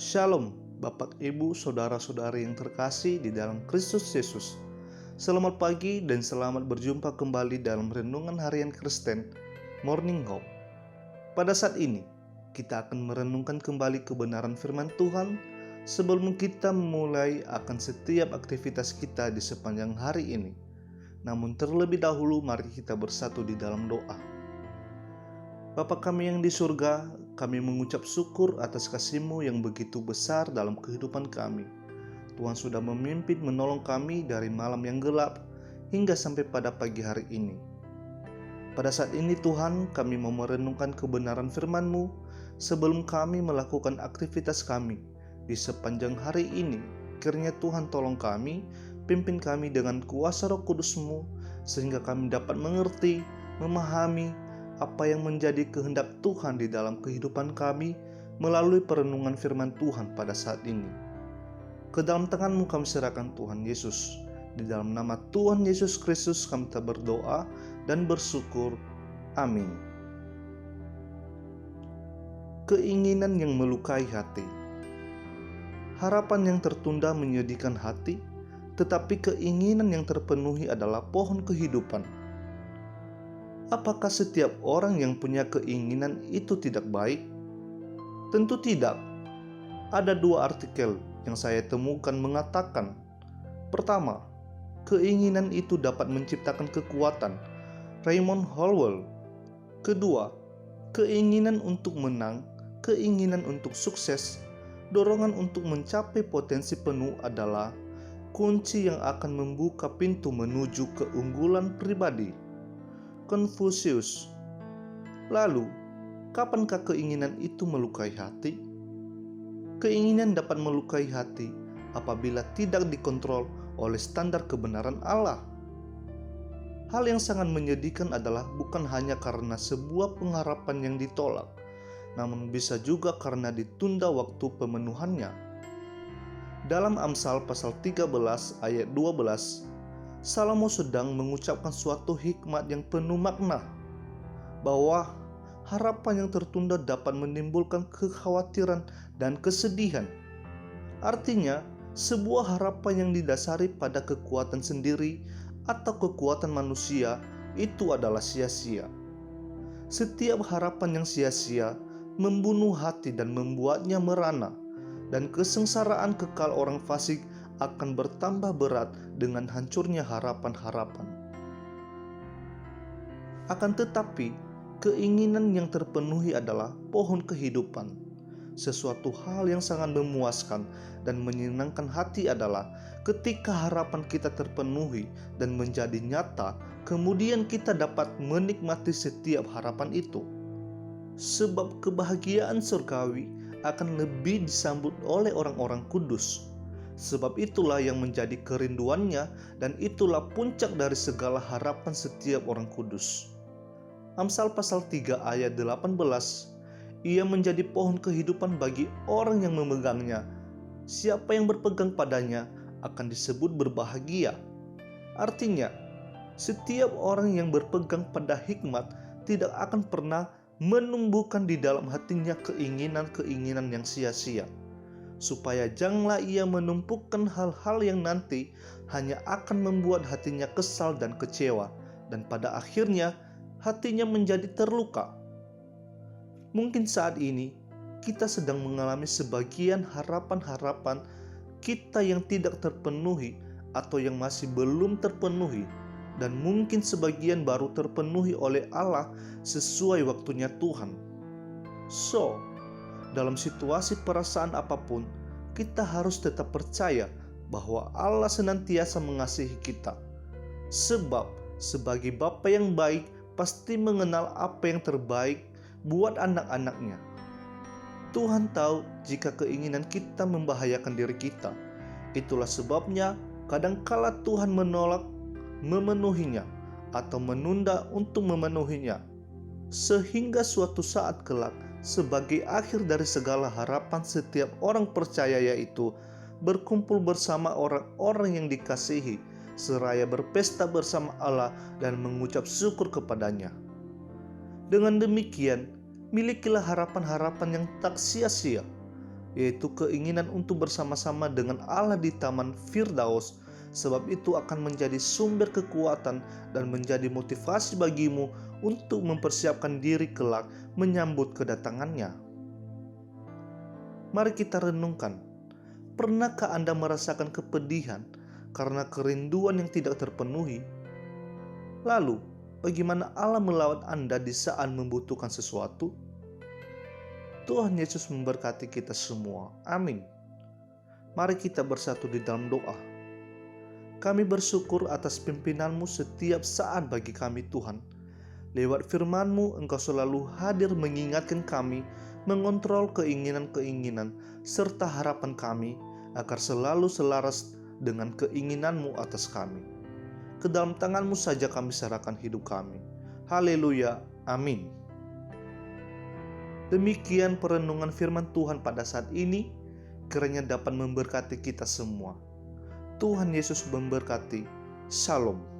Shalom, Bapak, Ibu, Saudara-saudari yang terkasih di dalam Kristus Yesus. Selamat pagi dan selamat berjumpa kembali dalam Renungan Harian Kristen, Morning Hope. Pada saat ini, kita akan merenungkan kembali kebenaran firman Tuhan sebelum kita memulai akan setiap aktivitas kita di sepanjang hari ini. Namun terlebih dahulu, mari kita bersatu di dalam doa. Bapa kami yang di surga, kami mengucap syukur atas kasih-Mu yang begitu besar dalam kehidupan kami. Tuhan sudah memimpin menolong kami dari malam yang gelap hingga sampai pada pagi hari ini. Pada saat ini Tuhan, kami mau merenungkan kebenaran firman-Mu sebelum kami melakukan aktivitas kami di sepanjang hari ini. Kiranya Tuhan tolong kami, pimpin kami dengan kuasa Roh Kudus-Mu sehingga kami dapat mengerti, memahami apa yang menjadi kehendak Tuhan di dalam kehidupan kami melalui perenungan firman Tuhan pada saat ini. Ke dalam tangan-Mu kami serahkan Tuhan Yesus. Di dalam nama Tuhan Yesus Kristus kami telah berdoa dan bersyukur. Amin. Keinginan yang melukai hati. Harapan yang tertunda menyedihkan hati, tetapi keinginan yang terpenuhi adalah pohon kehidupan. Apakah setiap orang yang punya keinginan itu tidak baik? Tentu tidak. Ada dua artikel yang saya temukan mengatakan, pertama, keinginan itu dapat menciptakan kekuatan, Raymond Howell. Kedua, keinginan untuk menang, keinginan untuk sukses, dorongan untuk mencapai potensi penuh adalah kunci yang akan membuka pintu menuju keunggulan pribadi. Confucius. Lalu, kapankah keinginan itu melukai hati? Keinginan dapat melukai hati apabila tidak dikontrol oleh standar kebenaran Allah. Hal yang sangat menyedihkan adalah bukan hanya karena sebuah pengharapan yang ditolak, namun bisa juga karena ditunda waktu pemenuhannya. Dalam Amsal pasal 13 ayat 12, Salomo sedang mengucapkan suatu hikmat yang penuh makna, bahwa harapan yang tertunda dapat menimbulkan kekhawatiran dan kesedihan. Artinya, sebuah harapan yang didasari pada kekuatan sendiri atau kekuatan manusia itu adalah sia-sia. Setiap harapan yang sia-sia membunuh hati dan membuatnya merana, dan kesengsaraan kekal orang fasik akan bertambah berat dengan hancurnya harapan-harapan. Akan tetapi, keinginan yang terpenuhi adalah pohon kehidupan. Sesuatu hal yang sangat memuaskan dan menyenangkan hati adalah ketika harapan kita terpenuhi dan menjadi nyata, kemudian kita dapat menikmati setiap harapan itu. Sebab kebahagiaan surgawi akan lebih disambut oleh orang-orang kudus. Sebab itulah yang menjadi kerinduannya dan itulah puncak dari segala harapan setiap orang kudus. Amsal pasal 3 ayat 18, ia menjadi pohon kehidupan bagi orang yang memegangnya. Siapa yang berpegang padanya akan disebut berbahagia. Artinya, setiap orang yang berpegang pada hikmat tidak akan pernah menumbuhkan di dalam hatinya keinginan-keinginan yang sia-sia. Supaya janganlah ia menumpukan hal-hal yang nanti hanya akan membuat hatinya kesal dan kecewa, dan pada akhirnya hatinya menjadi terluka. Mungkin saat ini kita sedang mengalami sebagian harapan-harapan kita yang tidak terpenuhi atau yang masih belum terpenuhi, dan mungkin sebagian baru terpenuhi oleh Allah sesuai waktunya Tuhan. Dalam situasi perasaan apapun, kita harus tetap percaya bahwa Allah senantiasa mengasihi kita. Sebab sebagai Bapa yang baik pasti mengenal apa yang terbaik buat anak-anaknya. Tuhan tahu jika keinginan kita membahayakan diri kita. Itulah sebabnya kadangkala Tuhan menolak memenuhinya atau menunda untuk memenuhinya. Sehingga suatu saat kelak, sebagai akhir dari segala harapan setiap orang percaya, yaitu berkumpul bersama orang-orang yang dikasihi, seraya berpesta bersama Allah dan mengucap syukur kepadanya. Dengan demikian, milikilah harapan-harapan yang tak sia-sia. yaitu keinginan untuk bersama-sama dengan Allah di Taman Firdaus, sebab itu akan menjadi sumber kekuatan dan menjadi motivasi bagimu untuk mempersiapkan diri kelak menyambut kedatangannya. Mari kita renungkan, pernahkah Anda merasakan kepedihan karena kerinduan yang tidak terpenuhi? Lalu, bagaimana Allah melawat Anda di saat membutuhkan sesuatu? Tuhan Yesus memberkati kita semua. Amin. Mari kita bersatu di dalam doa. Kami bersyukur atas pimpinan-Mu setiap saat bagi kami Tuhan. Lewat firman-Mu, Engkau selalu hadir mengingatkan kami, mengontrol keinginan-keinginan serta harapan kami agar selalu selaras dengan keinginan-Mu atas kami. Ke dalam tangan-Mu saja kami serahkan hidup kami. Haleluya. Amin. Demikian perenungan firman Tuhan pada saat ini, kiranya dapat memberkati kita semua. Tuhan Yesus memberkati. Shalom.